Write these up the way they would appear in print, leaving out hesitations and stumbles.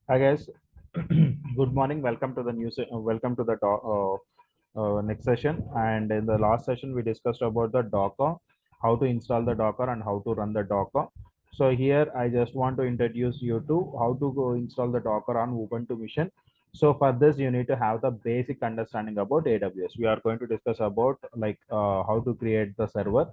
Hi guys, good morning. Welcome to the welcome to the next session. And in the last session, we discussed about the Docker, how to install the Docker and how to run the Docker. So here, I just want to introduce you to how to go install the Docker on Ubuntu machine. So for this, you need to have the basic understanding about AWS. We are going to discuss about how to create the server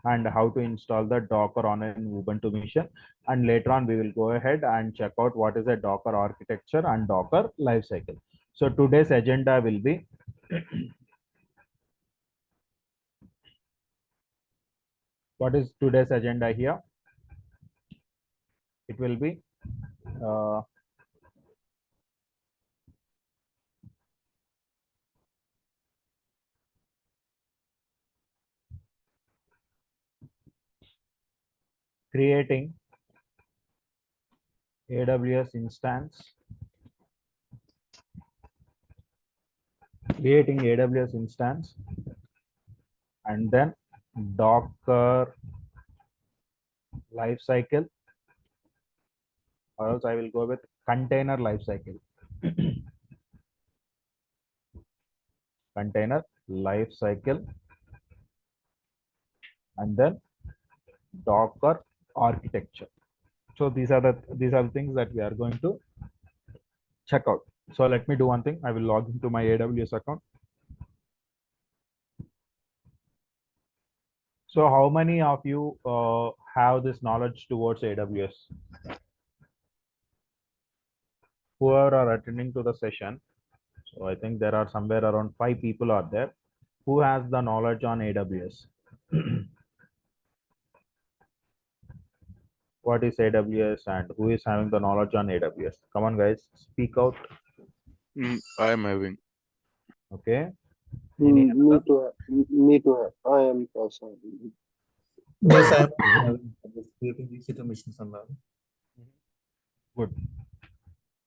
and how to install the Docker on an Ubuntu machine. And later on, we will go ahead and check out what is a Docker architecture and Docker lifecycle. So today's agenda will be what is today's agenda here? It will be uh, creating AWS instance, and then Docker lifecycle, or else I will go with container lifecycle. Container lifecycle, and then Docker architecture. So these are the things that we are going to check out. So let me do one thing. I will log into my AWS account. So how many of you have this knowledge towards AWS? Whoever are attending to the session. So I think there are somewhere around 5 people are there who has the knowledge on AWS. What is AWS and who is having the knowledge on AWS? Come on, guys, speak out. I am having. Okay. Any Me too. Me too. I am also. Yes, I am creating EC2 missions and all. Good.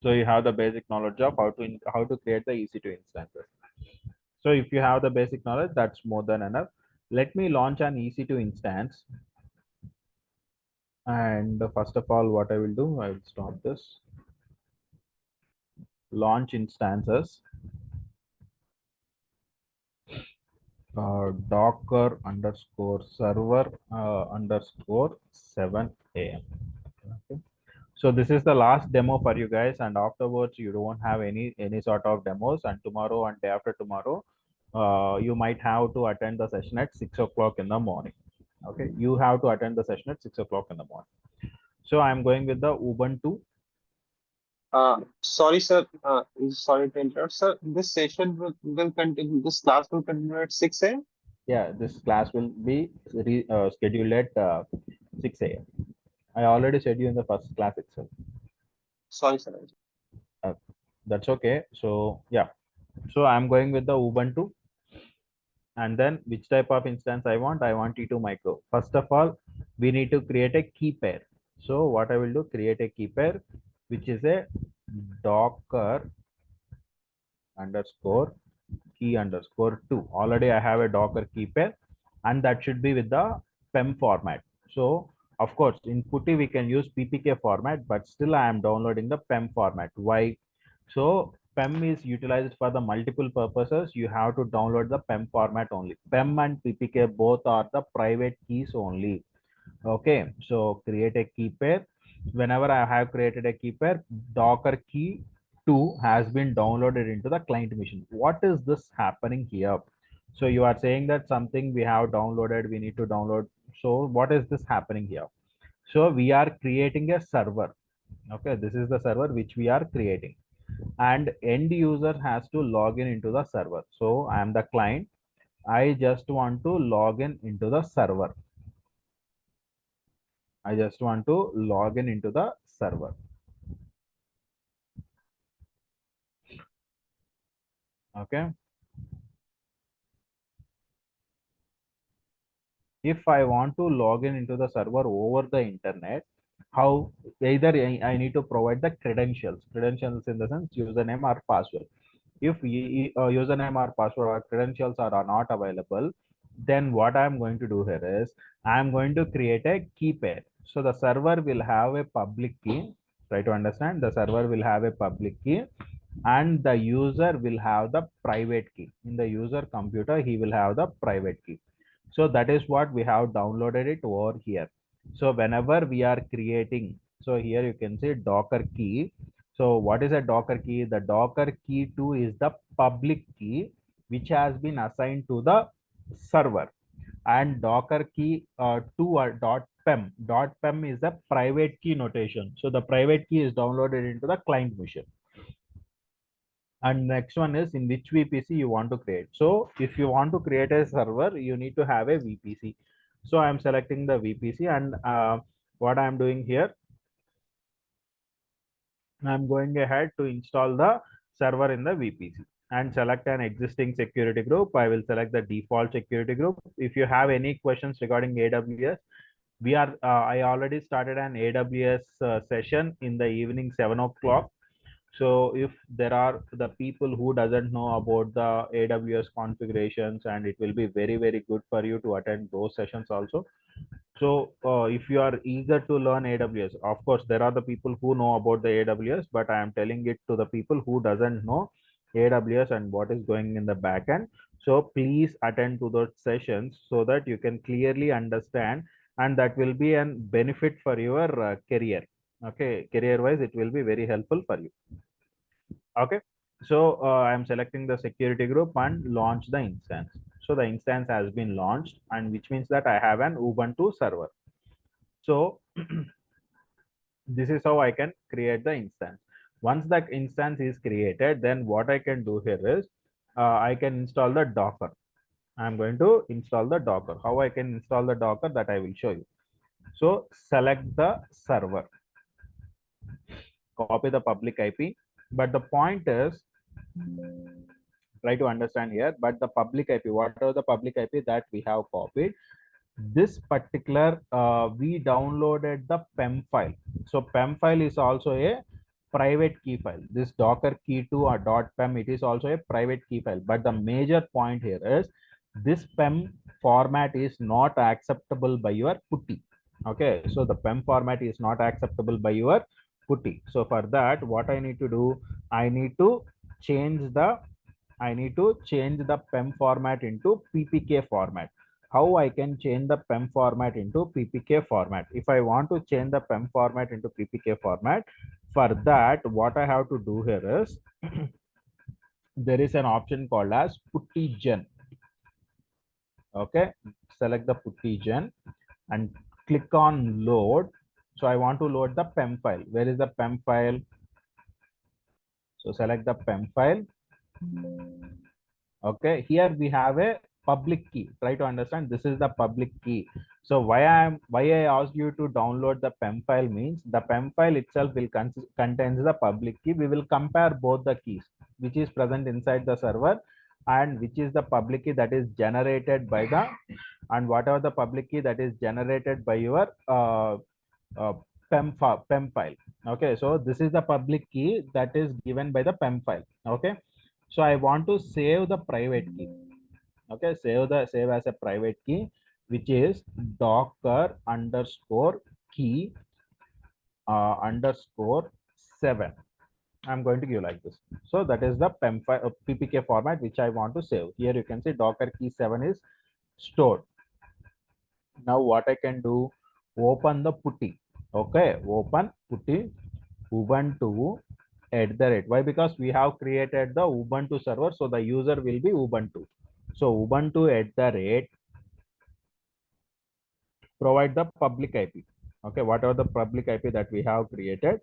So you have the basic knowledge of how to create the EC2 instances. So if you have the basic knowledge, that's more than enough. Let me launch an EC2 instance. And first of all, what I will do, I will stop this. Launch instances. Docker underscore server underscore 7 AM. Okay. So this is the last demo for you guys, and afterwards you don't have any sort of demos. And tomorrow and day after tomorrow, you might have to attend the session at 6 o'clock in the morning. Okay, you have to attend the session at 6 o'clock in the morning. So I'm going with the Ubuntu. Sorry, sir. Sorry to interrupt, sir. This session will continue. This class will continue at 6 a.m. Yeah, this class will be scheduled at 6 a.m. I already said you in the first class itself. Sorry, sir. That's okay. So yeah, so I'm going with the Ubuntu. And then which type of instance I want T2 micro. First of all, we need to create a key pair. So what I will do, create a key pair, which is a Docker underscore key underscore 2. Already I have a Docker key pair, and that should be with the PEM format. So of course in PuTTY we can use PPK format, but still I am downloading the PEM format. Why? So PEM is utilized for the multiple purposes. You have to download the PEM format only. PEM and PPK both are the private keys only. Okay, so create a key pair. Whenever I have created a key pair, Docker key 2 has been downloaded into the client machine. What is this happening here? So you are saying that something we have downloaded, we need to download. So what is this happening here? So we are creating a server. Okay, this is the server which we are creating, and end user has to log in into the server. So I am the client. I just want to log in into the server. I just want to log in into the server. Okay. If I want to log in into the server over the internet, how? Either I need to provide the credentials. Credentials in the sense username or password. If username or password or credentials are not available, then what I'm going to do here is I'm going to create a key pair. So the server will have a public key. Try to understand. The server will have a public key and the user will have the private key. In the user computer, he will have the private key. So that is what we have downloaded it over here. So whenever we are creating, so here you can see Docker key. So what is a Docker key? The Docker key 2 is the public key which has been assigned to the server, and Docker key 2 or .pem. .pem is the private key notation. So the private key is downloaded into the client machine. And next one is in which VPC you want to create. So if you want to create a server, you need to have a VPC. So I'm selecting the VPC, and what I'm doing here, I'm going ahead to install the server in the VPC and select an existing security group. I will select the default security group. If you have any questions regarding AWS, I already started an AWS session in the evening 7 o'clock. So if there are the people who doesn't know about the AWS configurations, and it will be very, very good for you to attend those sessions also. So if you are eager to learn AWS, of course, there are the people who know about the AWS, but I am telling it to the people who doesn't know AWS and what is going in the backend. So please attend to those sessions so that you can clearly understand, and that will be a benefit for your career. Okay, career wise, it will be very helpful for you. Okay, so I'm selecting the security group and launch the instance. So the instance has been launched, and which means that I have an Ubuntu server. So this is how I can create the instance. Once that instance is created, then what I can do here is I can install the Docker. I'm going to install the Docker. How I can install the Docker, that I will show you. So select the server, copy the public IP, but the point is, try to understand here, but the public IP, whatever the public IP that we have copied, this particular we downloaded the PEM file. So PEM file is also a private key file. This Docker key2 or .pem, it is also a private key file. But the major point here is this PEM format is not acceptable by your putty. Okay, so the PEM format is not acceptable by your putty. So for that, what I need to do, I need to change the PEM format into PPK format. How I can change the PEM format into PPK format? If I want to change the PEM format into PPK format, for that, what I have to do here is there is an option called as putty gen. Okay, select the putty gen and click on load. So I want to load the PEM file. Where is the PEM file? So select the PEM file. Okay, here we have a public key. Try to understand, this is the public key. So why I asked you to download the PEM file means the PEM file itself will contains the public key. We will compare both the keys which is present inside the server and which is the public key that is generated by the, and whatever the public key that is generated by your PEM file. Okay, so this is the public key that is given by the PEM file. Okay, so I want to save the private key. Okay, save as a private key, which is docker underscore key underscore 7. I'm going to give like this. So that is the PEM file PPK format which I want to save. Here you can see docker key 7 is stored. Now what I can do, open the putty. Okay, open putty Ubuntu @ why? Because we have created the Ubuntu server, so the user will be Ubuntu. So Ubuntu @ provide the public IP. Okay, whatever the public IP that we have created,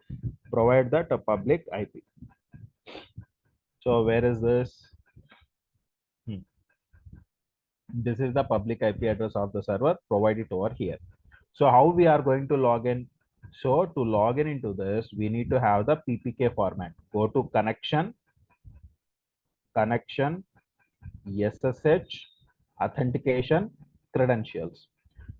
provide that a public IP. So where is this? This is the public IP address of the server. Provide it over here. So how we are going to log in? So to log in into this, we need to have the PPK format. Go to connection, SSH, authentication, credentials.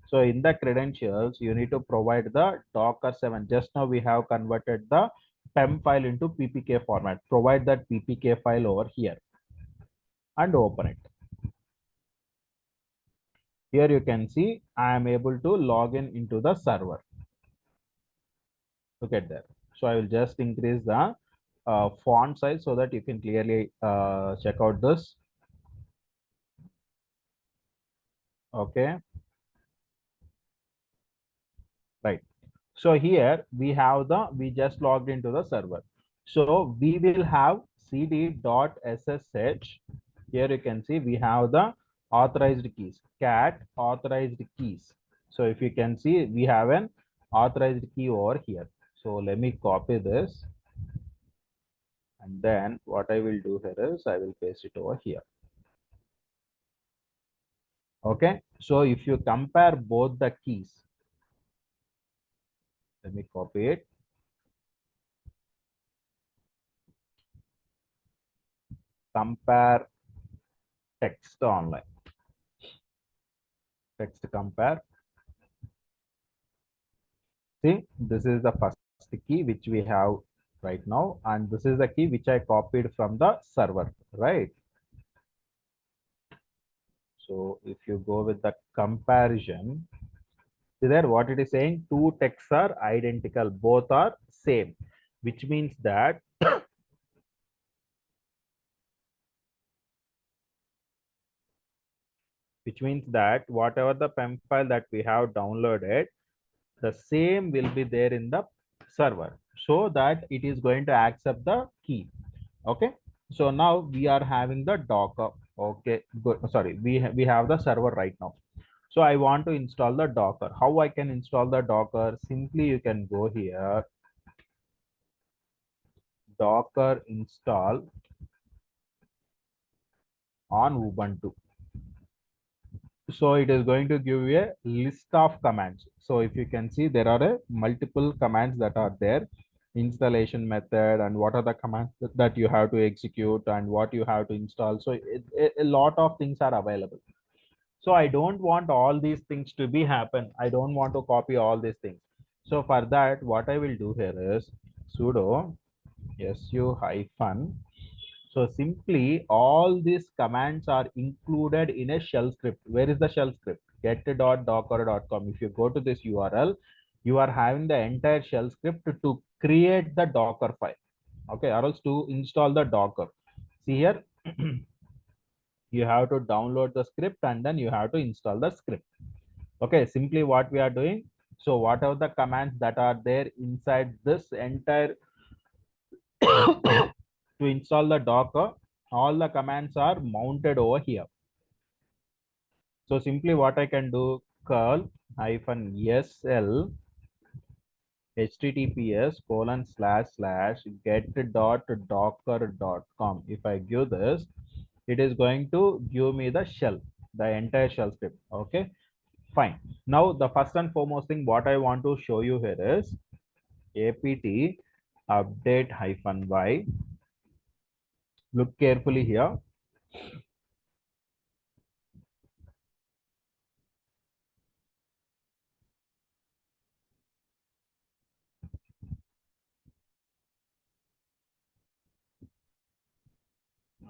So in the credentials, you need to provide the Docker 7. Just now we have converted the PEM file into PPK format. Provide that PPK file over here and open it. Here you can see I am able to log in into the server. Look at that. So I will just increase the font size so that you can clearly check out this. Okay. Right. So here we have we just logged into the server. So we will have cd.ssh. Here you can see we have the authorized keys, cat authorized keys. So if you can see, we have an authorized key over here. So let me copy this. And then what I will do here is I will paste it over here. Okay. So if you compare both the keys, let me copy it. Compare text online. Text compare. See, this is the first key which we have right now, and this is the key which I copied from the server, right? So if you go with the comparison, see there what it is saying, two texts are identical, both are same, which means that whatever the PEM file that we have downloaded, the same will be there in the server, so that it is going to accept the key. Okay. So now we are having the Docker. Okay, good. Sorry, we have the server right now. So I want to install the Docker. How I can install the Docker? Simply you can go here, Docker install on Ubuntu. So it is going to give you a list of commands. So if you can see, there are multiple commands that are there, installation method, and what are the commands that you have to execute and what you have to install. So a lot of things are available. So I don't want all these things to be happen. I don't want to copy all these things. So for that, what I will do here is sudo su hyphen. So simply all these commands are included in a shell script. Where is the shell script? Get.docker.com. If you go to this URL, you are having the entire shell script to create the Docker file. Okay, or else to install the Docker. See here, you have to download the script and then you have to install the script. Okay, simply what we are doing. So whatever the commands that are there inside this entire to install the Docker, all the commands are mounted over here. So simply what I can do, curl hyphen sl https://get.docker.com. If I give this, it is going to give me the shell, the entire shell script. Okay, fine. Now the first and foremost thing what I want to show you here is apt update -y. Look carefully here.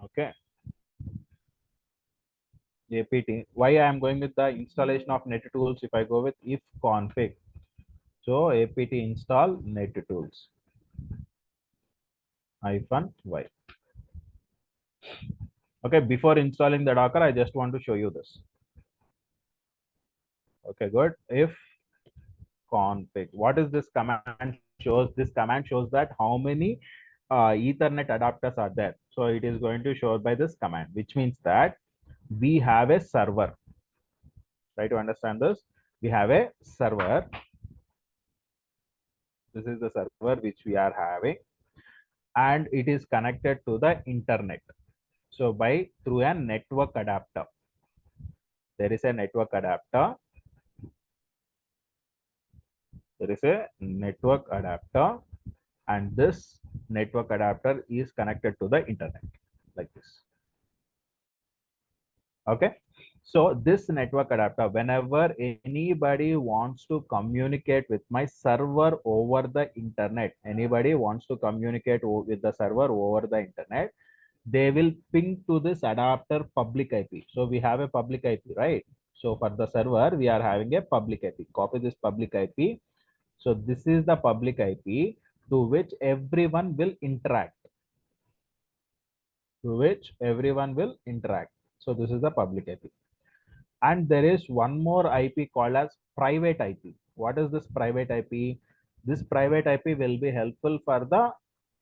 Okay, apt. Why I am going with the installation of nettools? If I go with if config, so apt install nettools -y. Okay, before installing the Docker, I just want to show you this. Okay, good. If config, what is this command shows? This command shows that how many Ethernet adapters are there. So it is going to show by this command, which means that we have a server. Try to understand this. We have a server. This is the server which we are having, and it is connected to the internet. So through a network adapter. There is a network adapter. There is a network adapter, and this network adapter is connected to the internet like this. Okay, so this network adapter, whenever anybody wants to communicate with my server over the internet, anybody wants to communicate with the server over the internet, they will ping to this adapter public IP. So we have a public IP, right? So for the server, we are having a public IP. Copy this public IP. So this is the public IP. to which everyone will interact. To which everyone will interact. So this is the public IP. And there is one more IP called as private IP. What is this private IP? This private IP will be helpful for the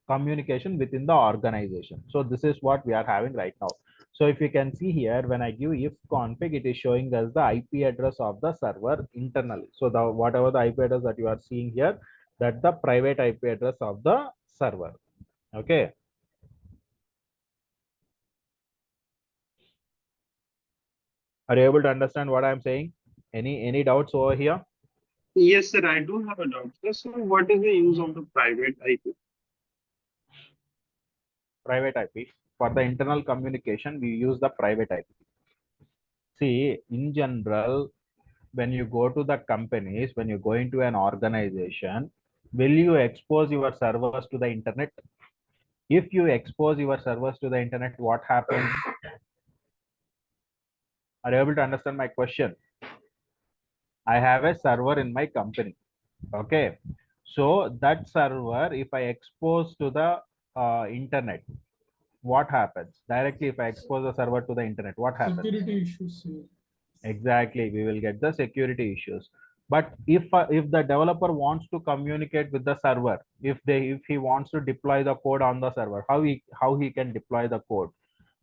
communication within the organization. So this is what we are having right now. So if you can see here, when I give if config, it is showing us the IP address of the server internally. So the whatever the IP address that you are seeing here, that the private IP address of the server. Okay. Are you able to understand what I'm saying? Any doubts over here? Yes, sir. I do have a doubt. So, what is the use of the private IP? Private IP for the internal communication, we use the private IP. See, in general, when you go to the companies, when you go into an organization, will you expose your servers to the internet? If you expose your servers to the internet, what happens? Are you able to understand my question? I have a server in my company. Okay. So that server, if I expose to the internet, what happens? Directly, if I expose the server to the internet, what happens? Security issues. Exactly, we will get the security issues. But if the developer wants to communicate with the server, if he wants to deploy the code on the server, how he can deploy the code?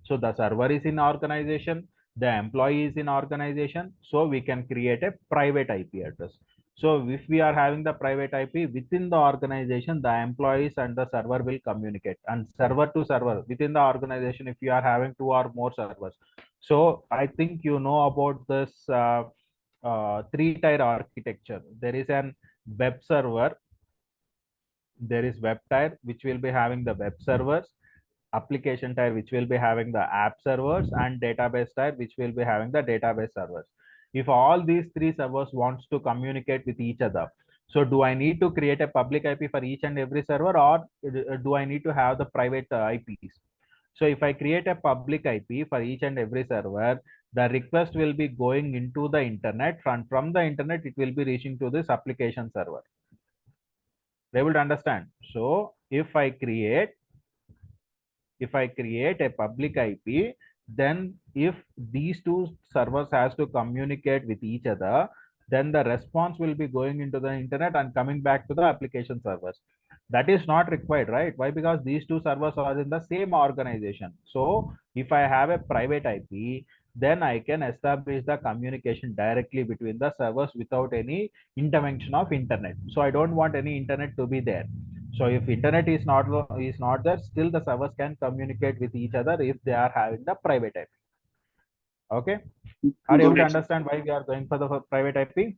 So the server is in organization, the employee is in organization, so we can create a private IP address. So if we are having the private IP within the organization, the employees and the server will communicate, and server to server within the organization, if you are having two or more servers. So I think you know about this three-tier architecture. There is an web server, there is web tier, which will be having the web servers, application tier, which will be having the app servers, and database tier, which will be having the database servers. If all these three servers wants to communicate with each other, so do I need to create a public IP for each and every server, or do I need to have the private IPs? So if I create a public IP for each and every server, the request will be going into the internet. From the internet, it will be reaching to this application server. Able to understand? So if I create a public IP, then if these two servers has to communicate with each other, then the response will be going into the internet and coming back to the application servers. That is not required, right? Why? Because these two servers are in the same organization. So if I have a private IP, then I can establish the communication directly between the servers without any intervention of internet. So I don't want any internet to be there. So if internet is not there, still the servers can communicate with each other if they are having the private IP. Okay. Are you able Got to it, sir. understand why we are going for the private IP?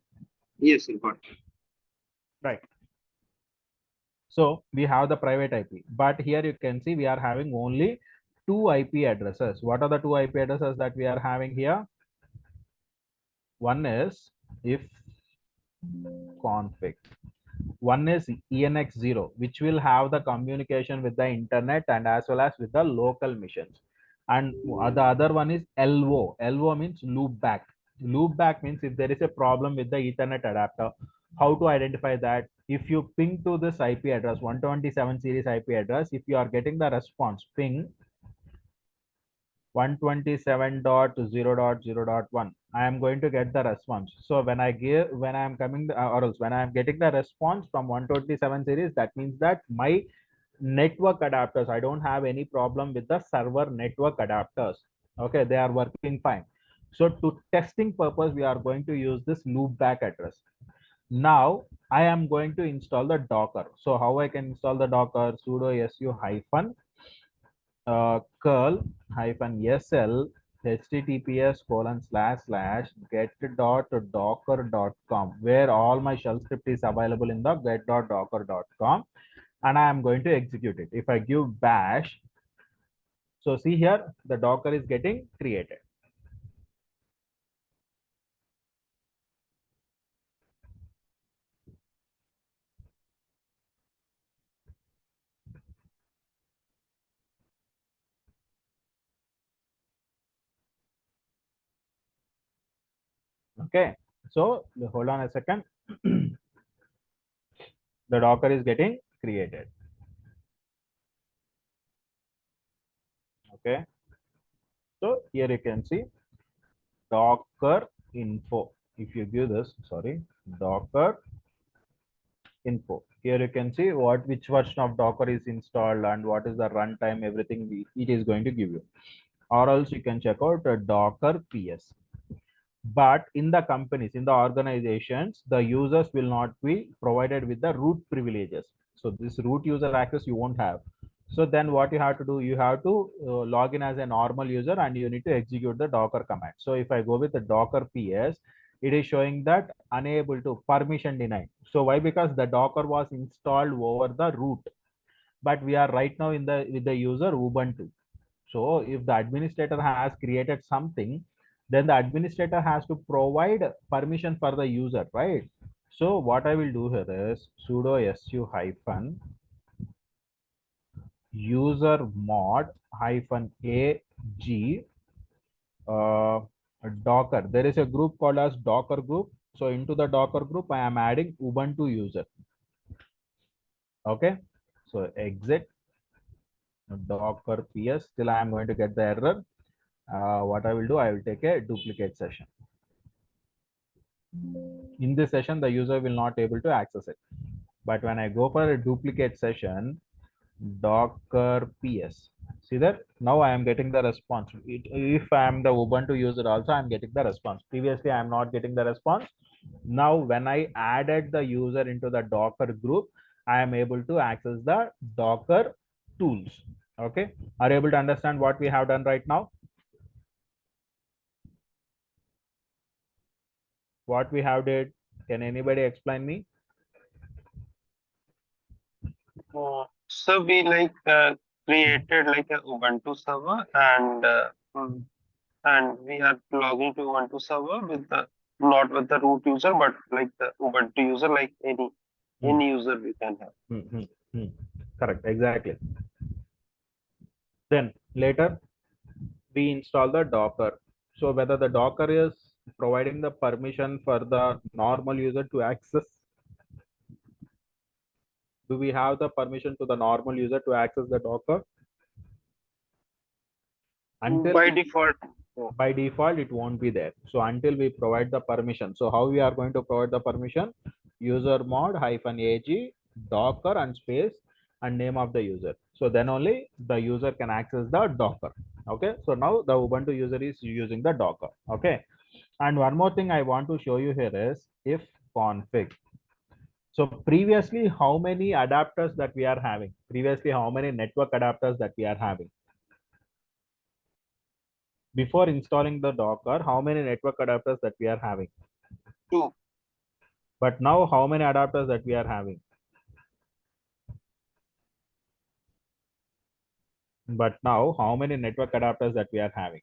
Yes, sir. Got it. Right. So we have the private IP, but here you can see we are having only two IP addresses. What are the two IP addresses that we are having here? One is if config. One is ENX0, which will have the communication with the internet and as well as with the local missions. And the other one is LO. LO means loop back. Loop back means if there is a problem with the Ethernet adapter, how to identify that? If you ping to this IP address, 127 series IP address, if you are getting the response ping 127.0.0.1, I am going to get the response. So when I am coming or else when I am getting the response from 127 series, that means that my network adapters, I don't have any problem with the server network adapters. Okay, they are working fine. So to testing purpose, we are going to use this loop back address. Now I am going to install the Docker. So how I can install the Docker? Sudo su hyphen curl hyphen sl https://get.docker.com, where all my shell script is available in the get.docker.com, and I am going to execute it. If I give bash, so see here the Docker is getting created. Okay, so hold on a second. The Docker is getting created. Okay. So here you can see Docker info. If you give this, sorry, Docker info. Here you can see which version of Docker is installed and what is the runtime, everything it is going to give you. Or else you can check out Docker PS. But in the companies, in the organizations, the users will not be provided with the root privileges. So this root user access you won't have. So then what you have to do, you have to log in as a normal user and you need to execute the Docker command. So if I go with the Docker PS, it is showing that unable to permission denied. So why? Because the Docker was installed over the root, but we are right now in the with the user Ubuntu. So if the administrator has created something, then the administrator has to provide permission for the user, right? So what I will do here is sudo su hyphen user mod hyphen ag Docker. There is a group called as Docker group. So into the Docker group, I am adding Ubuntu user. Okay. So exit Docker PS. Still I am going to get the error. What I will do, I will take a duplicate session. In this session, the user will not able to access it. But when I go for a duplicate session, Docker PS, see that now I am getting the response. If I am the Ubuntu user also, I am getting the response. Previously, I am not getting the response. Now, when I added the user into the Docker group, I am able to access the Docker tools. Okay. Are you able to understand what we have done right now? What we have did? Can anybody explain me? So we created like a Ubuntu server and we are logging to Ubuntu server with the not with the root user, but like the Ubuntu user, like any user we can have. Correct, exactly. Then later we install the Docker. So whether the Docker is providing the permission for the normal user to access, do we have the permission to the normal user to access the Docker? Until by default it won't be there. So until we provide the permission. So how we are going to provide the permission? User mod hyphen ag Docker and space and name of the user. So then only the user can access the Docker. Okay. So now the Ubuntu user is using the Docker. Okay. And one more thing I want to show you here is if config. So previously, how many adapters that we are having? Previously, how many network adapters that we are having? Before installing the Docker, how many network adapters that we are having? 2. But now, how many adapters that we are having? But now, how many network adapters that we are having?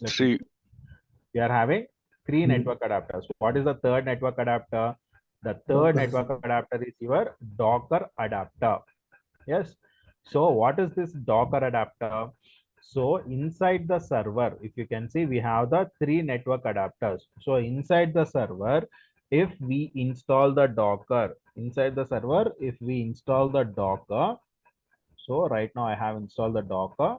See, we are having 3 network adapters. What is the third network adapter? The third network adapter is your Docker adapter. Yes. So what is this Docker adapter? So inside the server, if you can see, we have the 3 network adapters. So inside the server, if we install the Docker, inside the server, if we install the Docker, so right now I have installed the Docker.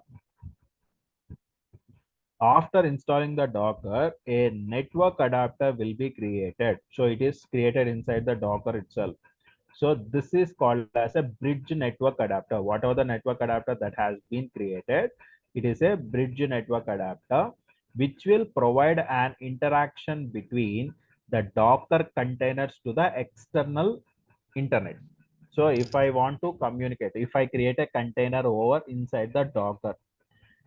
After installing the Docker, a network adapter will be created. So it is created inside the Docker itself. So this is called as a bridge network adapter. Whatever the network adapter that has been created, it is a bridge network adapter, which will provide an interaction between the Docker containers to the external internet. So if I want to communicate, if I create a container over inside the Docker,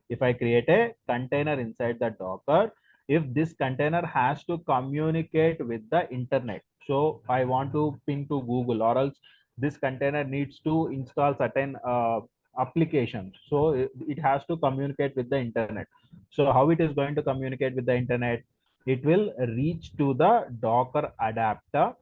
if I create a container inside the Docker, if this container has to communicate with the internet, so I want to ping to Google, or else this container needs to install certain applications. So it has to communicate with the internet. So how it is going to communicate with the internet? It will reach to the Docker adapter,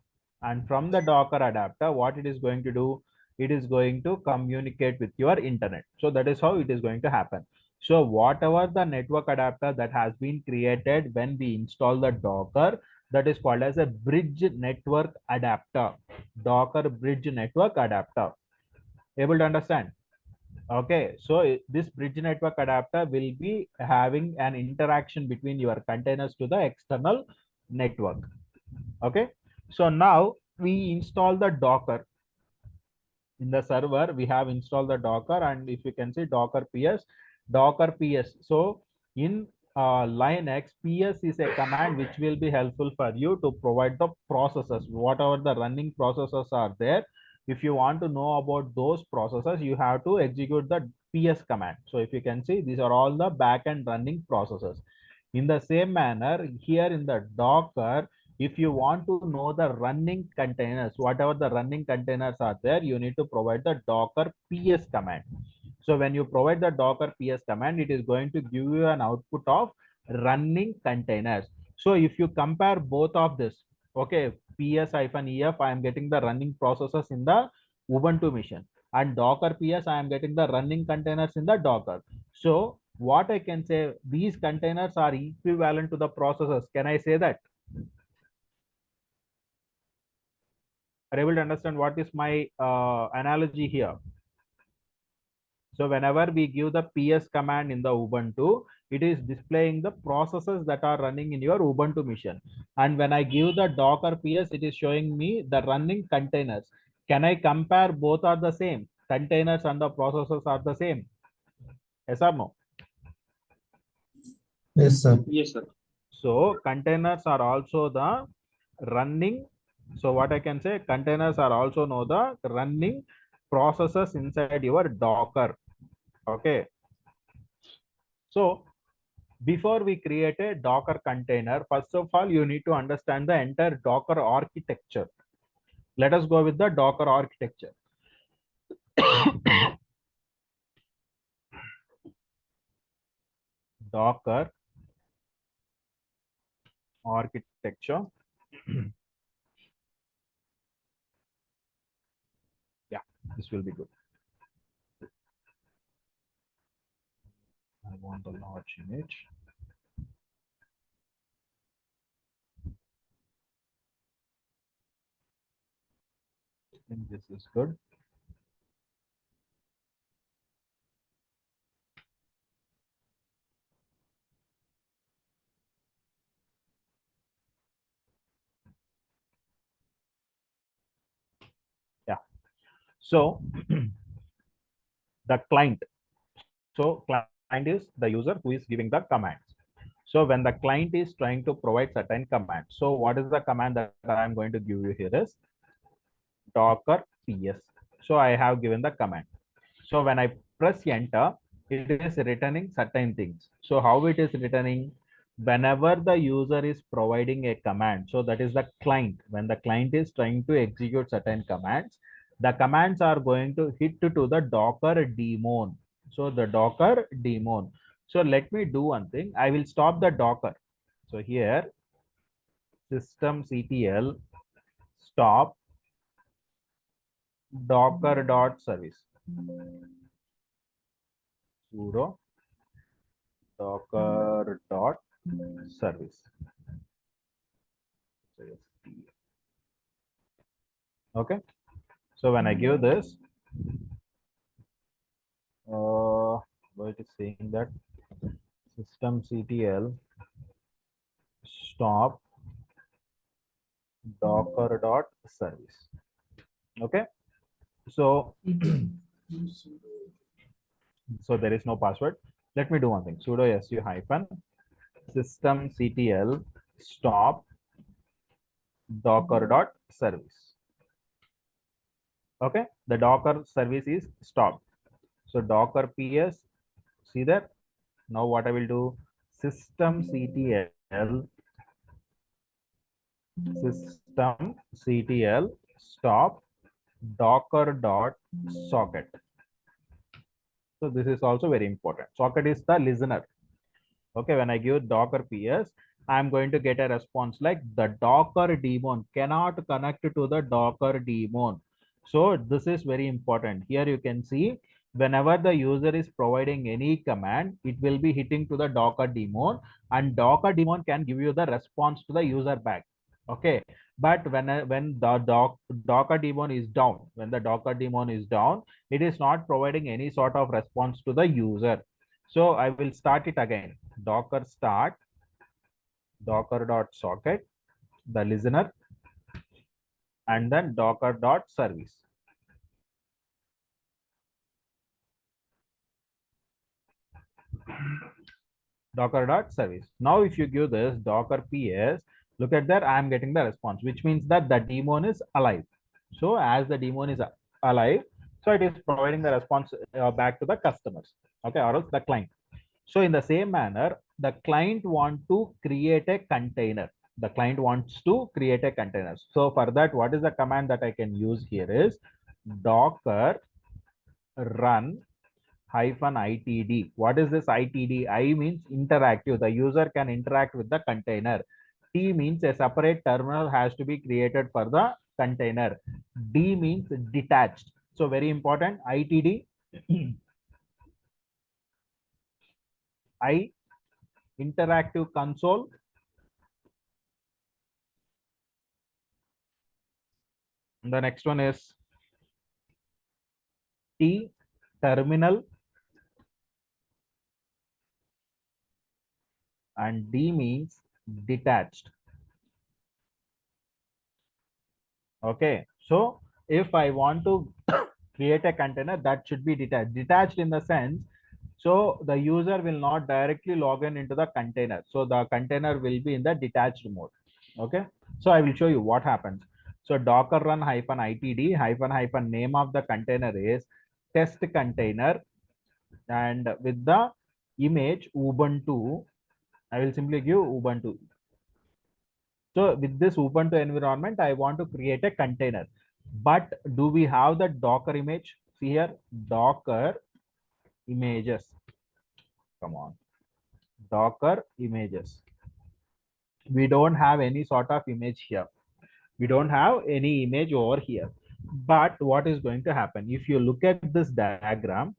and from the Docker adapter, what it is going to do? It is going to communicate with your internet. So that is how it is going to happen. So whatever the network adapter that has been created when we install the Docker, that is called as a bridge network adapter. Docker bridge network adapter. Able to understand? Okay, so this bridge network adapter will be having an interaction between your containers to the external network. Okay, so now we install the Docker in the server. We have installed the Docker, and if you can see Docker ps. So in Linux, ps is a command which will be helpful for you to provide the processes, whatever the running processes are there. If you want to know about those processes, you have to execute the ps command. So if you can see, these are all the backend running processes. In the same manner, here in the Docker, if you want to know the running containers, whatever the running containers are there, you need to provide the docker ps command. So when you provide the docker ps command, it is going to give you an output of running containers. So if you compare both of this, okay, ps-ef, I am getting the running processes in the Ubuntu machine, and docker ps, I am getting the running containers in the Docker. So what I can say, these containers are equivalent to the processes. Can I say that? Are able to understand what is my analogy here? So whenever we give the ps command in the Ubuntu, it is displaying the processes that are running in your Ubuntu machine. And when I give the docker ps, it is showing me the running containers. Can I compare both are the same? Containers and the processes are the same. Yes or no? Yes, sir. Yes, sir. So containers are also the running. So what I can say, containers are also know the running processes inside your Docker. Okay. So before we create a Docker container, first of all, you need to understand the entire Docker architecture. Let us go with the Docker architecture. Docker architecture. Yeah, this will be good. I want the large image. I think this is good. Yeah. So the client. So client is the user who is giving the commands. So when the client is trying to provide certain commands, so what is the command that I'm going to give you here is docker ps. So I have given the command. So when I press enter, it is returning certain things. So how it is returning? Whenever the user is providing a command, so that is the client. When the client is trying to execute certain commands, the commands are going to hit to the docker daemon. So the docker daemon. So let me do one thing. I will stop the docker. So here systemctl stop docker.service sudo docker.service. Okay, so when I give this, what is saying that systemctl stop docker.service. Okay, so so there is no password. Let me do one thing. Sudo su hyphen systemctl stop docker.service. Okay, the docker service is stopped. So docker ps, see that. Now what I will do, systemctl stop docker.socket. So this is also very important. Socket is the listener. Okay, when I give docker ps, I'm going to get a response like the docker daemon cannot connect to the docker daemon. So this is very important. Here you can see whenever the user is providing any command, it will be hitting to the docker daemon, and docker daemon can give you the response to the user back. Okay, but when the Docker daemon is down, when the Docker daemon is down, it is not providing any sort of response to the user. So I will start it again. Docker start docker.socket, the listener, and then docker.service. Docker.service. Now, if you give this docker ps, look at that, I am getting the response, which means that the daemon is alive. So as the daemon is alive, so it is providing the response back to the customers, okay, or else the client. So in the same manner, the client want to create a container. The client wants to create a container. So for that, what is the command that I can use here is docker run -itd. What is this itd? I means interactive. The user can interact with the container. T means a separate terminal has to be created for the container. D means detached. So very important. itd I interactive console. The next one is T terminal, and D means detached. Okay, so if I want to create a container, that should be detached. Detached in the sense, so the user will not directly log in into the container. So the container will be in the detached mode. Okay, so I will show you what happens. So docker run -itd name of the container is test container, and with the image Ubuntu, I will simply give Ubuntu. So with this Ubuntu environment, I want to create a container. But do we have the Docker image? See here, Docker images. Come on, Docker images. We don't have any sort of image here. We don't have any image over here. But what is going to happen? If you look at this diagram,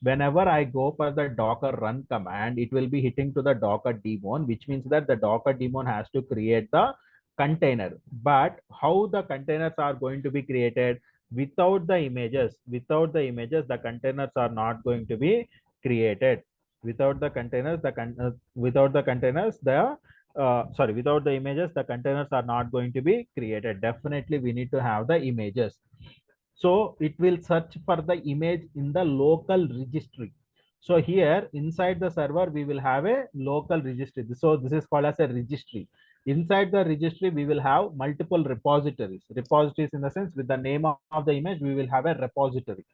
whenever I go for the docker run command, it will be hitting to the docker daemon, which means that the docker daemon has to create the container. But how the containers are going to be created? Without the images, the containers are not going to be created. Without the containers, without the images, the containers are not going to be created. Definitely we need to have the images. So it will search for the image in the local registry. So here inside the server, we will have a local registry. So this is called as a registry. Inside the registry, we will have multiple repositories. Repositories in the sense, with the name of the image, we will have a repository.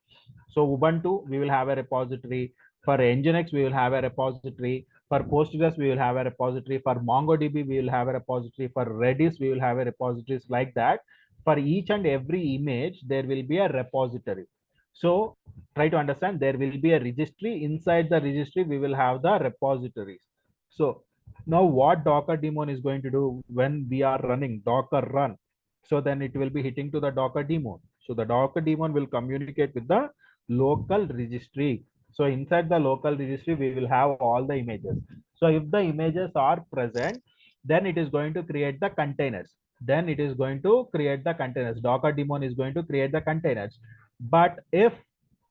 So Ubuntu, we will have a repository. For Nginx, we will have a repository. For Postgres, we will have a repository. For MongoDB, we will have a repository. For Redis, we will have a repositories like that. For each and every image, there will be a repository. So try to understand, there will be a registry. Inside the registry, we will have the repositories. So now what Docker daemon is going to do when we are running Docker run? So then it will be hitting to the Docker daemon. So the Docker daemon will communicate with the local registry. So inside the local registry, we will have all the images. So if the images are present, then it is going to create the containers. Then it is going to create the containers. Docker daemon is going to create the containers. But if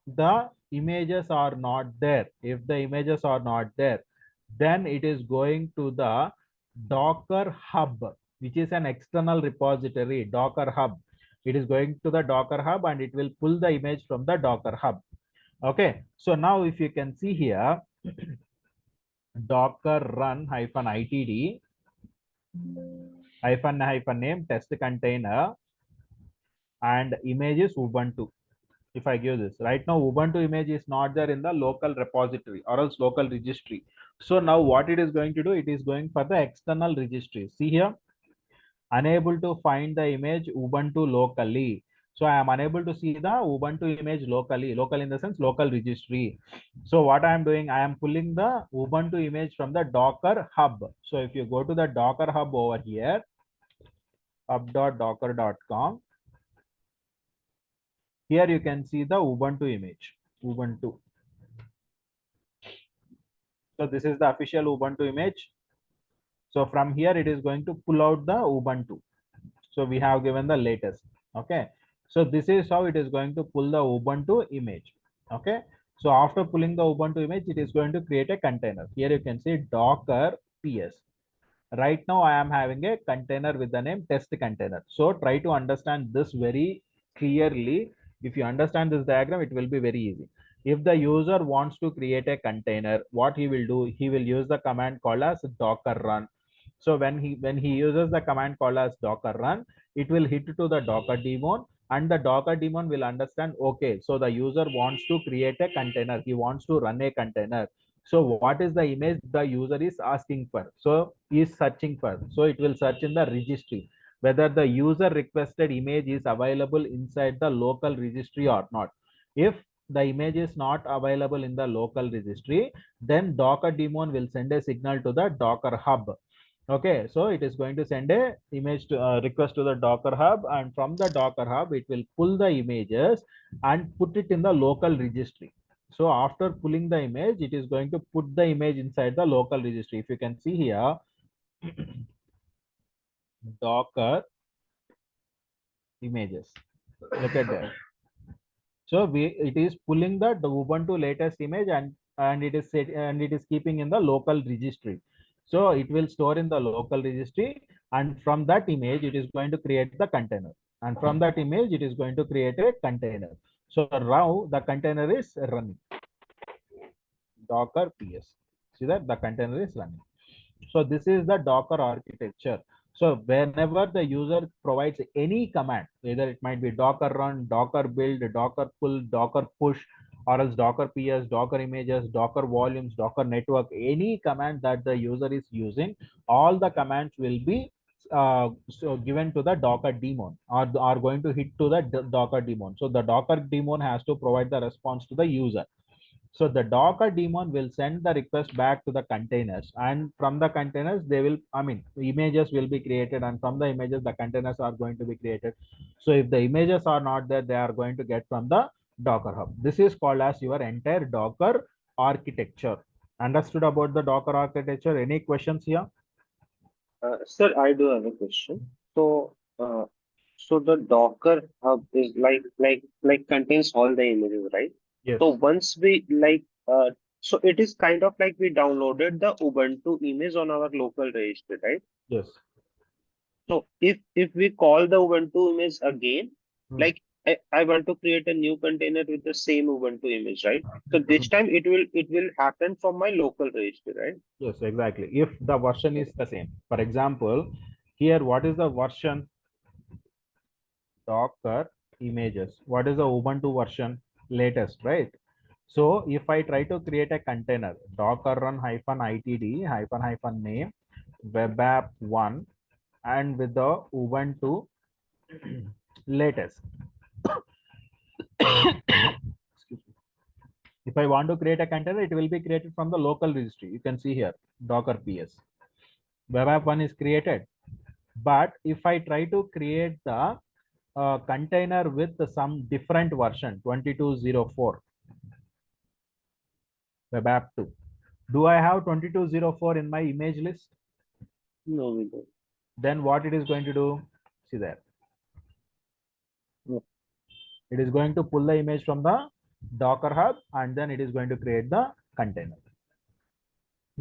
the images are not there, then it is going to the Docker hub, which is an external repository, Docker hub. It is going to the Docker hub and it will pull the image from the Docker hub. Okay, so now if you can see here, docker run -itd -name test container, and image is Ubuntu. If I give this right now, Ubuntu image is not there in the local repository or else local registry. So now what it is going to do, it is going for the external registry. See here, unable to find the image Ubuntu locally. So I am unable to see the Ubuntu image locally, local in the sense local registry. So what I am doing, I am pulling the Ubuntu image from the Docker hub. So if you go to the Docker hub over here, hub.docker.com, here you can see the Ubuntu image, Ubuntu. So this is the official Ubuntu image. So from here, it is going to pull out the Ubuntu. So we have given the latest. Okay. So this is how it is going to pull the Ubuntu image. Okay. So after pulling the Ubuntu image, it is going to create a container. Here you can see Docker PS. Right now I am having a container with the name test container. So try to understand this very clearly. If you understand this diagram, it will be very easy. If the user wants to create a container, what he will do, he will use the command called as docker run. So when he uses the command called as docker run, it will hit to the docker daemon, and the docker daemon will understand, okay, so the user wants to create a container, he wants to run a container. So what is the image the user is asking for? So he is searching for. So it will search in the registry whether the user requested image is available inside the local registry or not. If the image is not available in the local registry, then Docker daemon will send a signal to the Docker hub. Okay, so it is going to send a image to request to the Docker hub, and from the Docker hub, it will pull the images and put it in the local registry. So after pulling the image, it is going to put the image inside the local registry. If you can see here, Docker images. Look at that. So it is pulling the Ubuntu latest image, and it is set, and it is keeping in the local registry. So it will store in the local registry, and from that image, it is going to create the container. And from that image, it is going to create a container. So now the container is running. Docker PS. See that the container is running. So this is the Docker architecture. So whenever the user provides any command, either it might be Docker run, Docker build, Docker pull, Docker push, or else Docker PS, Docker images, Docker volumes, Docker network, any command that the user is using, all the commands will be so given to the Docker daemon, or are going to hit to the Docker daemon. So the Docker daemon has to provide the response to the user. So the Docker daemon will send the request back to the containers, and from the containers, they will, images will be created, and from the images, the containers are going to be created. So if the images are not there, they are going to get from the Docker hub. This is called as your entire Docker architecture. Understood about the Docker architecture? Any questions here? Sir, I do have a question. So the Docker hub is like contains all the images, right? Yes. So once we so it is kind of like we downloaded the Ubuntu image on our local registry, right? Yes. So if we call the Ubuntu image again, Hmm. like I want to create a new container with the same Ubuntu image, right? So this time it will happen from my local registry, right? Yes, exactly. If the version is the same. For example, here, what is the version? Docker images. What is the Ubuntu version? Latest, right? So if I try to create a container, Docker run hyphen itd hyphen name web app 1, and with the Ubuntu latest. Excuse me. If I want to create a container, it will be created from the local registry. You can see here, Docker PS. Web app 1 is created. But if I try to create the container with some different version, 2204, web app 2. Do I have 2204 in my image list? No, we don't. Then what it is going to do? See there. No. It is going to pull the image from the Docker hub, and then it is going to create the container.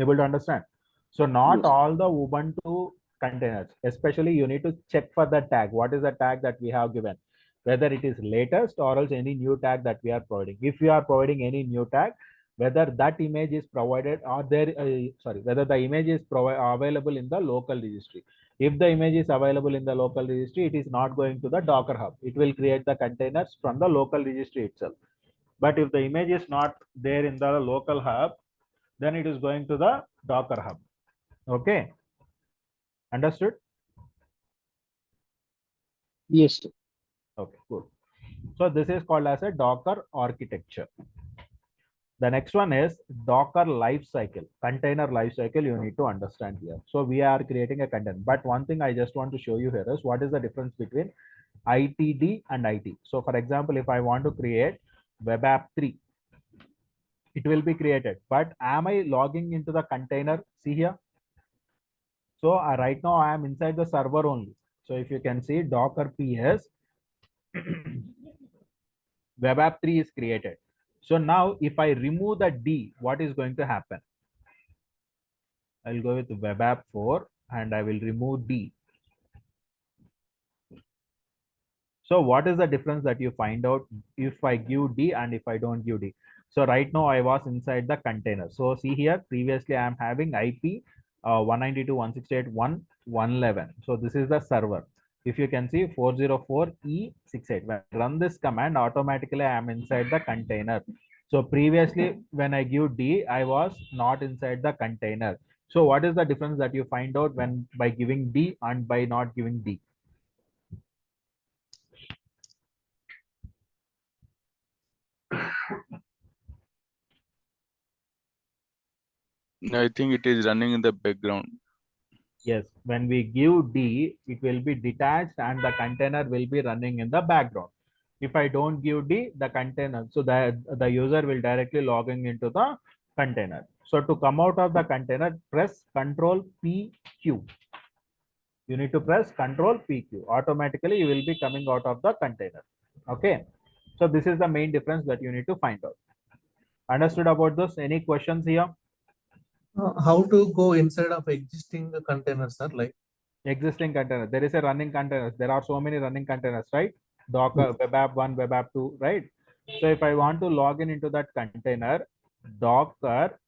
Able to understand? So not Yes. all the Ubuntu containers, especially you need to check for the tag. What is the tag that we have given? Whether it is latest or else any new tag that we are providing. If we are providing any new tag, whether that image is provided or there, whether the image is available in the local registry. If the image is available in the local registry, it is not going to the Docker hub. It will create the containers from the local registry itself. But if the image is not there in the local hub, then it is going to the Docker hub. Okay. Understood? Yes, sir. Okay, good. So this is called as a Docker architecture. The next one is Docker lifecycle, container lifecycle. You need to understand here. So we are creating a container, but one thing I just want to show you here is what is the difference between ITD and IT. So for example, if I want to create web app 3, it will be created, but am I logging into the container? See here. So right now I am inside the server only. So if you can see Docker PS, web app 3 is created. So now if I remove the D, what is going to happen? I'll go with web app 4 and I will remove D. So what is the difference that you find out if I give D and if I don't give D? So right now I was inside the container. So see here, previously I am having IP 192.168.1.111. So this is the server. If you can see 404E68. When I run this command, automatically I am inside the container. So previously when I give D, I was not inside the container. So what is the difference that you find out when by giving D and by not giving D? I think it is running in the background. Yes, when we give D, it will be detached and the container will be running in the background. If I don't give D, the container, so the user will directly logging into the container. So to come out of the container, press Control PQ. You need to press Control PQ. Automatically, you will be coming out of the container. Okay. So this is the main difference that you need to find out. Understood about this? Any questions here? How to go inside of existing containers, sir? Like, Existing container, there is a running containers, there are so many running containers, right? Docker web app 1, web app 2, right? So if I want to log in into that container, docker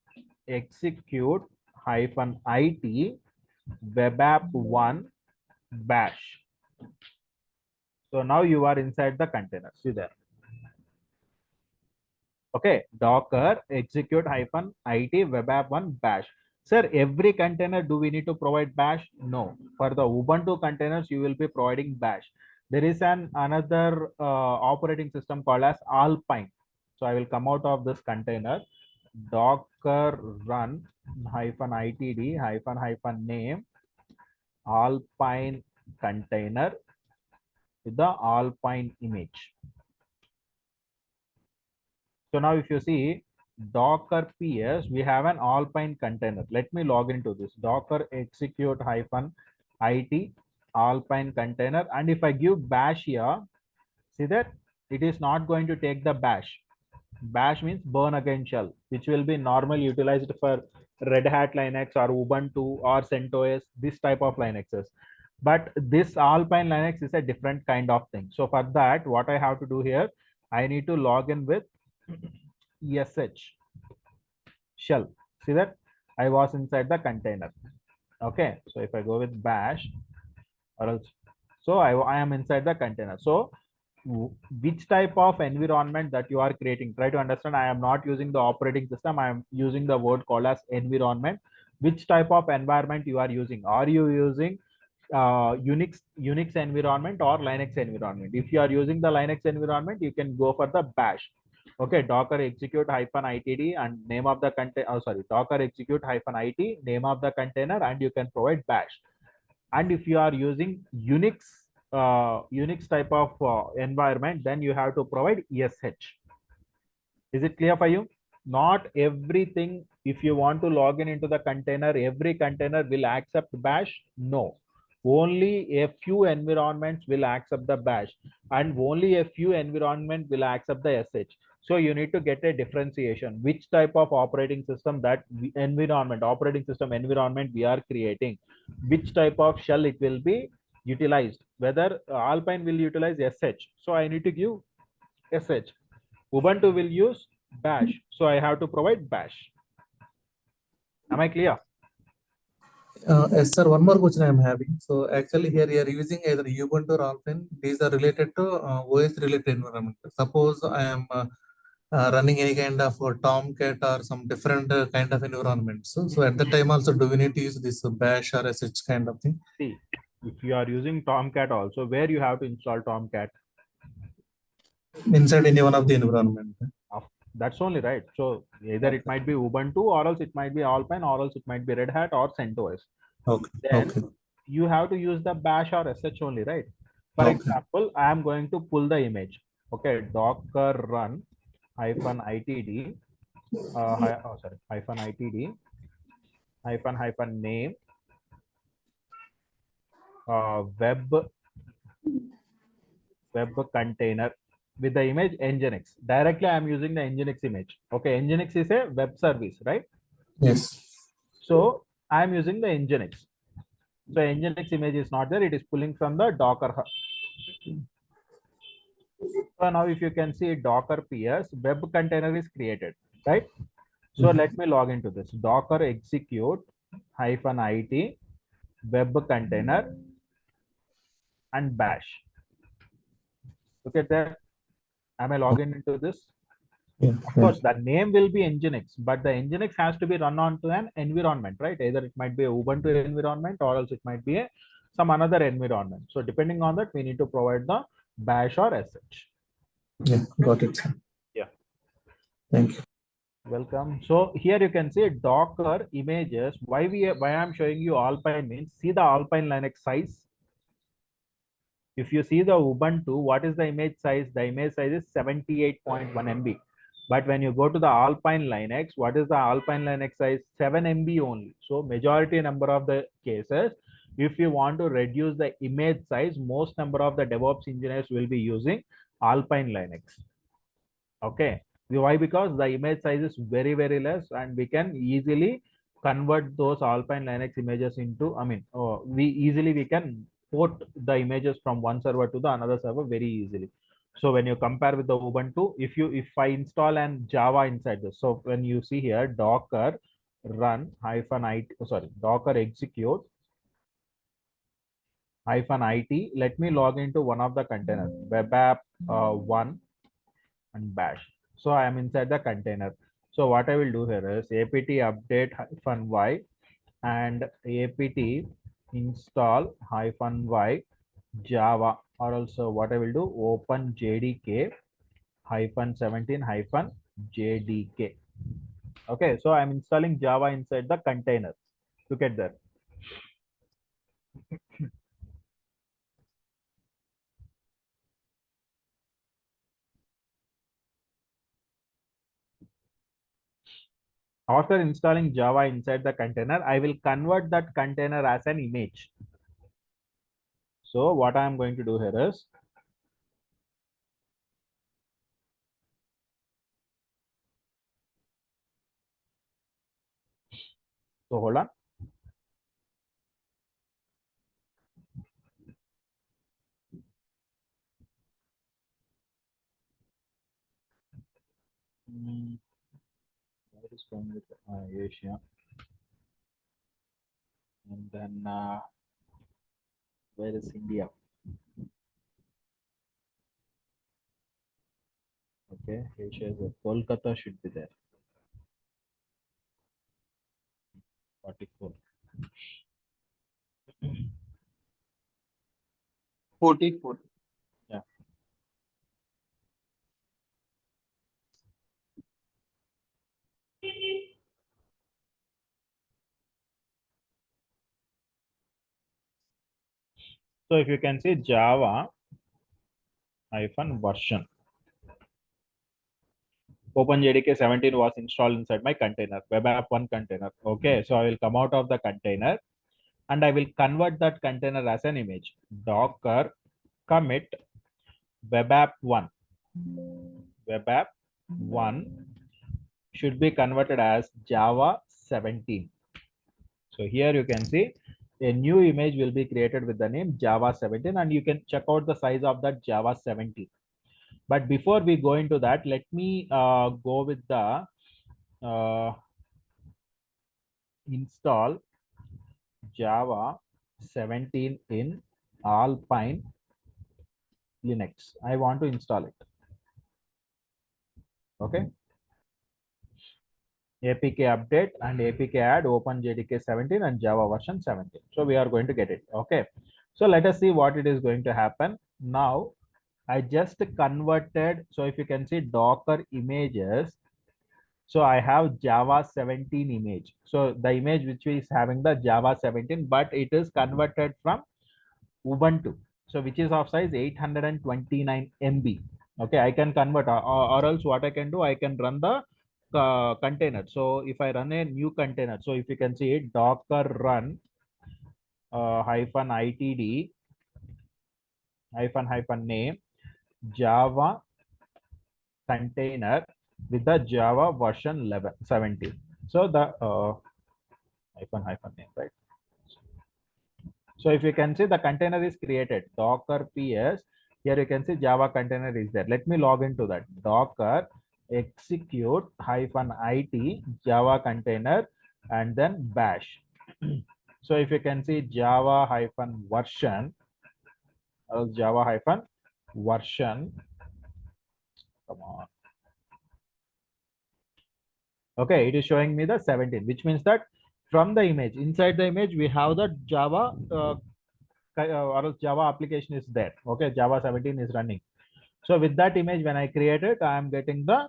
execute -it web app 1 bash. So now you are inside the container, see there. Okay, docker execute -it web app 1 bash. Sir, every container, do we need to provide bash? No. For the Ubuntu containers, you will be providing bash. There is another operating system called as Alpine. So I will come out of this container. Docker run -itd -name Alpine container with the Alpine image. So now if you see Docker PS, we have an Alpine container. Let me log into this. Docker execute -it Alpine container. And if I give bash here, see that it is not going to take the bash. Bash means burn again shell, which will be normally utilized for Red Hat Linux or Ubuntu or CentOS, this type of Linuxes. But this Alpine Linux is a different kind of thing. So for that, what I have to do here, I need to log in with sh shell. See that I was inside the container. Okay, so if I go with bash or else, so I am inside the container. So which type of environment that you are creating, try to understand. I am not using the operating system, I am using the word called as environment. Which type of environment you are using? Are you using Unix environment or Linux environment? If you are using the Linux environment, you can go for the bash. Okay, docker execute -itd and name of the container. Oh, sorry, docker execute -it name of the container, and you can provide bash. And if you are using Unix type of environment, then you have to provide sh. Is it clear for you? Not everything. If you want to log in into the container, every container will accept bash. No, only a few environments will accept the bash, and only a few environment will accept the sh. So you need to get a differentiation, which type of operating system that operating system environment we are creating, which type of shell it will be utilized, whether Alpine will utilize sh. So I need to give sh. Ubuntu will use bash, so I have to provide bash. Am I clear? yes, sir. One more question I am having. So actually here you are using either Ubuntu or Alpine. These are related to OS related environment. Suppose I am running any kind of Tomcat or some different kind of environment. So at the time also, do we need to use this bash or sh kind of thing? See, if you are using Tomcat also, where you have to install Tomcat? Inside any one of the environment. That's only right. So either it might be Ubuntu, or else it might be Alpine, or else it might be Red Hat or CentOS. Okay. Then Okay. you have to use the bash or sh only, right? For example, I am going to pull the image. Okay, docker run -itd -itd -name web container with the image Nginx. Directly I am using the Nginx image. Okay, Nginx is a web service, right? Yes. So I am using the Nginx. So Nginx image is not there. It is pulling from the Docker hub. So now if you can see Docker PS, web container is created, right? So let me log into this. Docker execute -it web container and bash. Look at that. Am I logging into this? Yeah. Of course, the name will be Nginx, but the Nginx has to be run onto an environment, right? Either it might be a Ubuntu environment or else it might be some another environment. So depending on that, we need to provide the bash or sh. Yeah. Got it, sir. Yeah. Thank you. Welcome. So here you can see Docker images. Why I'm showing you Alpine means see the Alpine Linux size. If you see the Ubuntu, what is the image size? The image size is 78.1 MB. But when you go to the Alpine Linux, what is the Alpine Linux size? 7 MB only. So majority number of the cases, if you want to reduce the image size, most number of the DevOps engineers will be using Alpine Linux. Okay. Why? Because the image size is very, very less and we can easily convert those Alpine Linux images into, we can port the images from one server to the another server very easily. So when you compare with the Ubuntu, if I install an Java inside this, so when you see here Docker run -it, Docker execute -it, let me log into one of the containers, web app 1 and bash. So I am inside the container. So what I will do here is apt update -y and apt install -y Java, or also what I will do, open jdk -17 -jdk. Okay, so I'm installing Java inside the container. Look at that. After installing Java inside the container, I will convert that container as an image. So what I am going to do here is, so hold on. What is going with Asia? And then where is India? Okay, Asia is Kolkata should be there. 44. 44. Yeah. So if you can see Java -version. OpenJDK 17 was installed inside my container, web app 1 container. Okay, so I will come out of the container and I will convert that container as an image. Docker commit web app 1. Web app 1 should be converted as Java 17. So here you can see a new image will be created with the name Java 17 and you can check out the size of that Java 17. But before we go into that, let me go with the install Java 17 in Alpine Linux. I want to install it. Okay. APK update and APK add open JDK 17 and Java version 17. So we are going to get it. Okay. So let us see what it is going to happen. Now I just converted. So if you can see Docker images. So I have Java 17 image. So the image which is having the Java 17, but it is converted from Ubuntu. So which is of size 829 MB. Okay, I can convert or else what I can do, I can run the container. So if I run a new container, so if you can see it, Docker run hyphen itd hyphen name Java container with the Java version 17. So the hyphen name, right? So if you can see the container is created, Docker PS. Here you can see Java container is there. Let me log into that. Docker execute hyphen IT Java container and then bash. So if you can see Java hyphen version, Java hyphen version. Come on. Okay, it is showing me the 17, which means that from the image, inside the image, we have the Java or else Java application is there. Okay, Java 17 is running. So with that image, when I create it, I am getting the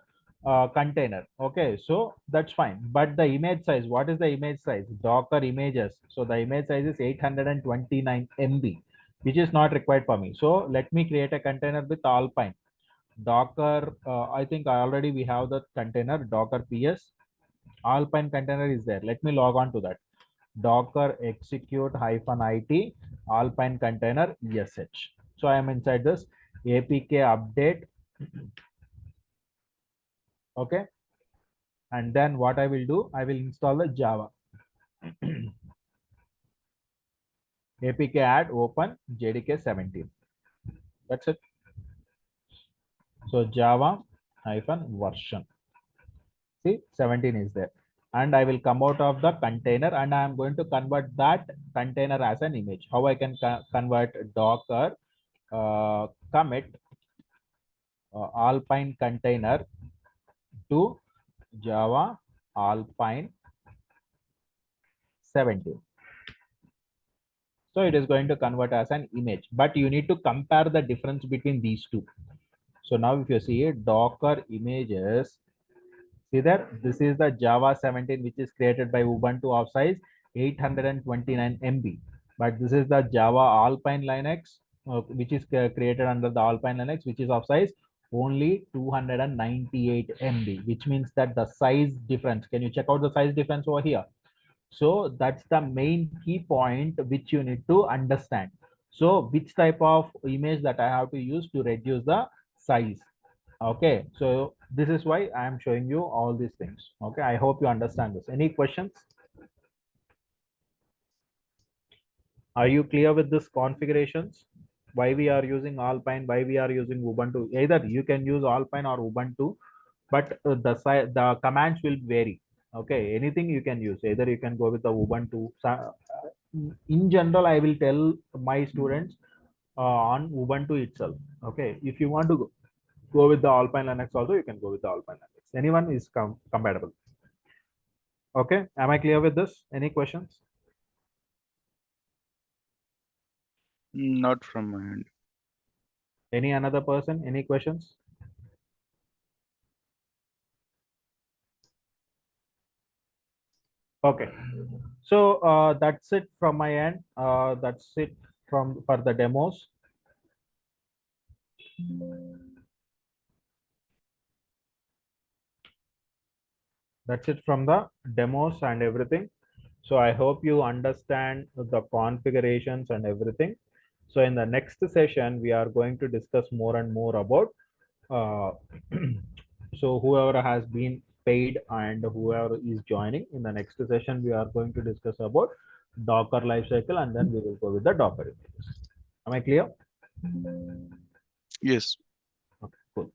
container. Okay, so that's fine. But the image size, what is the image size? Docker images. So the image size is 829 MB, which is not required for me. So let me create a container with Alpine. Docker, I think we have the container Docker PS. Alpine container is there. Let me log on to that. Docker execute hyphen IT Alpine container sh. So I am inside this APK update. Okay. And then what I will do, I will install the Java. APK add open JDK 17. That's it. So Java hyphen version. See, 17 is there. And I will come out of the container and I am going to convert that container as an image. How I can convert Docker commit Alpine container to Java Alpine 17. So it is going to convert as an image, but you need to compare the difference between these two. So now if you see it, Docker images, see there, this is the Java 17, which is created by Ubuntu of size 829 MB. But this is the Java Alpine Linux, which is created under the Alpine Linux, which is of size only 298 MB, which means that the size difference, can you check out the size difference over here? So that's the main key point which you need to understand. So which type of image that I have to use to reduce the size. Okay, so this is why I am showing you all these things. Okay, I hope you understand this. Any questions? Are you clear with this configurations? Why we are using Alpine, why we are using Ubuntu? Either you can use Alpine or Ubuntu, but the commands will vary. Okay, anything you can use. Either you can go with the Ubuntu. In general, I will tell my students on Ubuntu itself. Okay, if you want to go with the Alpine Linux also, you can go with the Alpine Linux. Anyone is compatible. Okay, am I clear with this? Any questions? Not from my end. Any another person? Any questions? Okay, so that's it from my end. That's it for the demos. That's it from the demos and everything. So I hope you understand the configurations and everything. So in the next session, we are going to discuss more and more about so whoever has been paid and whoever is joining in the next session, we are going to discuss about Docker lifecycle, and then we will go with the Docker images. Am I clear? Yes. Okay, cool.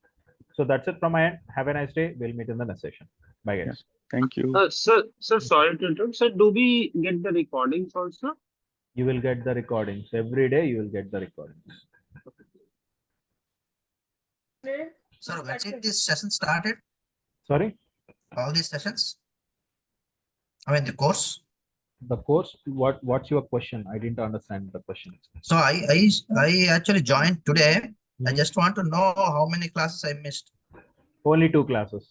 So that's it from my end. Have a nice day. We'll meet in the next session. Bye, guys. Yeah. Thank you. Sir, sorry to interrupt. Sir, do we get the recordings also? You will get the recordings every day. You will get the recordings. So when did this session started? Sorry, All these sessions? I mean the course. the course. What's your question? I didn't understand the question. So I actually joined today. I Mhm. just want to know how many classes I missed. Only 2 classes.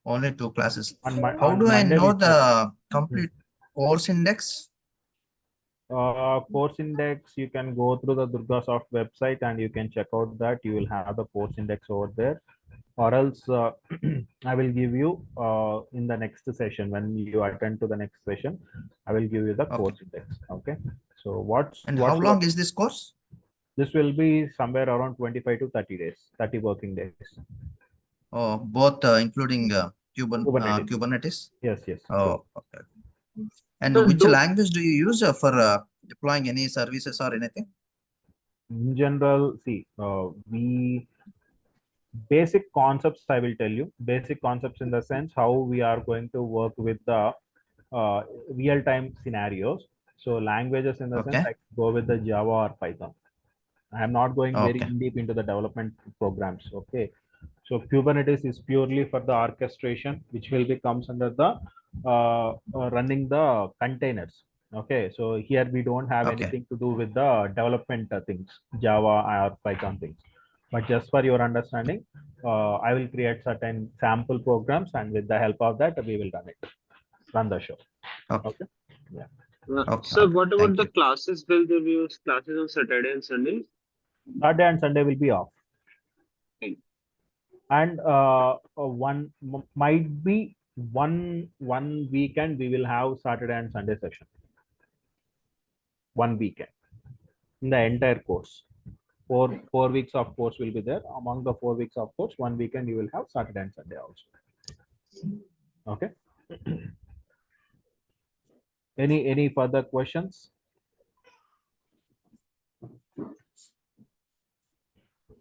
Only 2 classes. How On do I Monday know we the complete course index? course index, you can go through the DurgaSoft website and you can check out that. You will have the course index over there. or else I will give you in the next session when you attend to the next session. I will give you the Okay. course index. Okay. So what's And how long is this course? this will be somewhere around 25 to 30 days, 30 working days. Oh, both including Kubernetes. Kubernetes. Yes, yes. Oh, okay. And So which language do you use for deploying any services or anything? In general, see, we basic concepts I will tell you. Basic concepts in the sense how we are going to work with the real-time scenarios. So languages in the sense Okay. I go with the Java or Python. I am not going very Okay. in deep into the development programs. Okay. So Kubernetes is purely for the orchestration, which will be comes under the running the containers. Okay. So here we don't have Okay. anything to do with the development things, Java or Python things. But just for your understanding, I will create certain sample programs, and with the help of that, we will run the show. Okay. Okay. Yeah. Okay. So Okay. what about Thank the you. classes? Will there be classes on Saturday and Sunday? Saturday and Sunday will be off. Okay. And might be one weekend we will have Saturday and Sunday session. One weekend in the entire course. Four weeks of course will be there. Among the 4 weeks of course, one weekend you will have Saturday and Sunday also. Okay. Any further questions?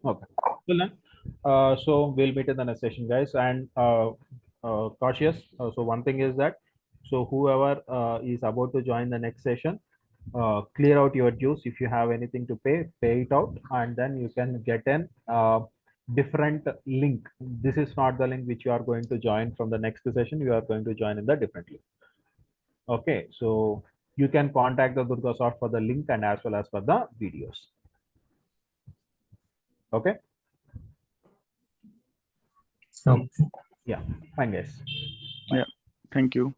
Okay. Well then, so we'll meet in the next session, guys. And cautious. So one thing is that, so whoever is about to join the next session, clear out your dues. If you have anything to pay it out, and then you can get an different link. This is not the link which you are going to join from the next session. You are going to join in the different link. Okay, so you can contact the DURGASOFT for the link and as well as for the videos. Okay. Okay. Yeah, fine, guys. Yeah. Thank you.